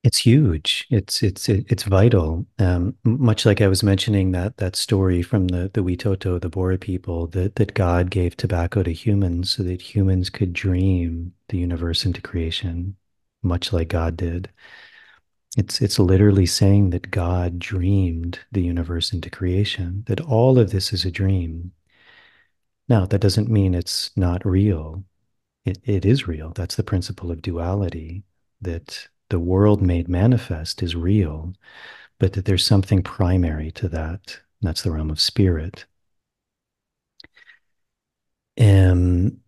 It's huge. It's vital. Much like I was mentioning that story from the Witoto, the Bora people, that God gave tobacco to humans so that humans could dream the universe into creation, much like God did. It's literally saying that God dreamed the universe into creation, that all of this is a dream. Now, that doesn't mean it's not real. It is real. That's the principle of duality, that the world made manifest is real, but that there's something primary to that. That's the realm of spirit. And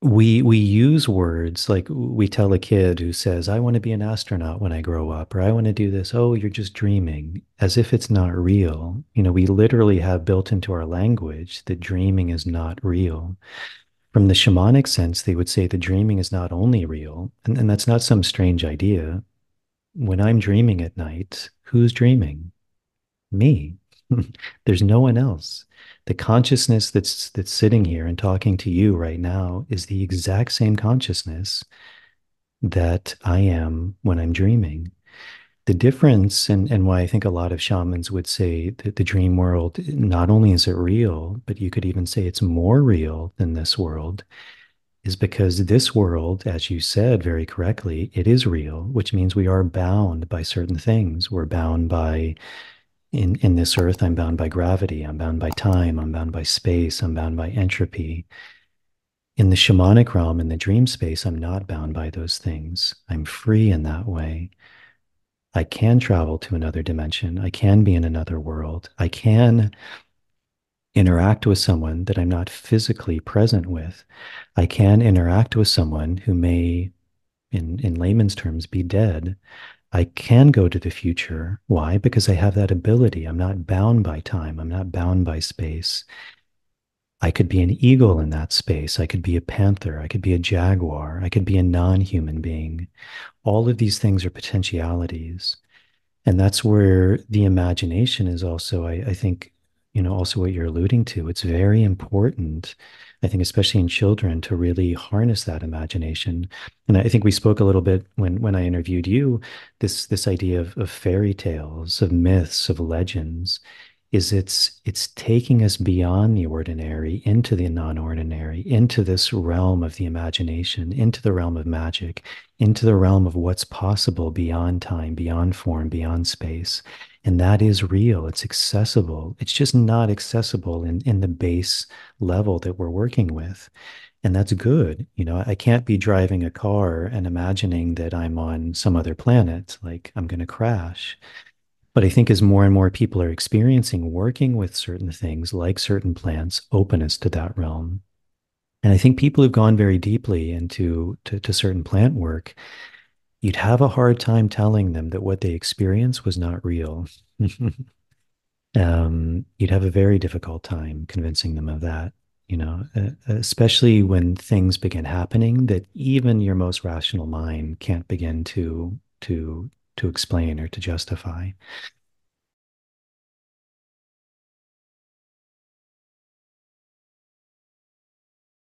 we use words like we tell a kid who says, I want to be an astronaut when I grow up, or I want to do this. Oh, you're just dreaming, as if it's not real. We literally have built into our language that dreaming is not real. From the shamanic sense, they would say the dreaming is not only real, and that's not some strange idea. When I'm dreaming at night, who's dreaming? Me. There's no one else. The consciousness that's sitting here and talking to you right now is the exact same consciousness that I am when I'm dreaming. The difference, and why I think a lot of shamans would say that the dream world, not only is it real, but you could even say it's more real than this world, is because this world, as you said very correctly, it is real, which means we are bound by certain things. We're bound by, in this earth, I'm bound by gravity, I'm bound by time, I'm bound by space, I'm bound by entropy. In the shamanic realm, in the dream space, I'm not bound by those things. I'm free in that way. I can travel to another dimension. I can be in another world. I can interact with someone that I'm not physically present with. I can interact with someone who may, in layman's terms, be dead. I can go to the future. Why? Because I have that ability. I'm not bound by time. I'm not bound by space. I could be an eagle in that space. I could be a panther. I could be a jaguar. I could be a non human being. All of these things are potentialities. And that's where the imagination is also, I think, also what you're alluding to. It's very important, I think, especially in children, to really harness that imagination. And I think we spoke a little bit when I interviewed you, this idea of fairy tales, of myths, of legends, is it's taking us beyond the ordinary into the non-ordinary, into this realm of the imagination, into the realm of magic, into the realm of what's possible beyond time, beyond form, beyond space. And that is real. It's accessible. It's just not accessible in the base level that we're working with. And that's good. I can't be driving a car and imagining that I'm on some other planet, like I'm going to crash. But I think as more and more people are experiencing working with certain things, like certain plants, openness to that realm. And I think people who've gone very deeply into to certain plant work, you'd have a hard time telling them that what they experienced was not real. You'd have a very difficult time convincing them of that, especially when things begin happening that even your most rational mind can't begin to explain or to justify.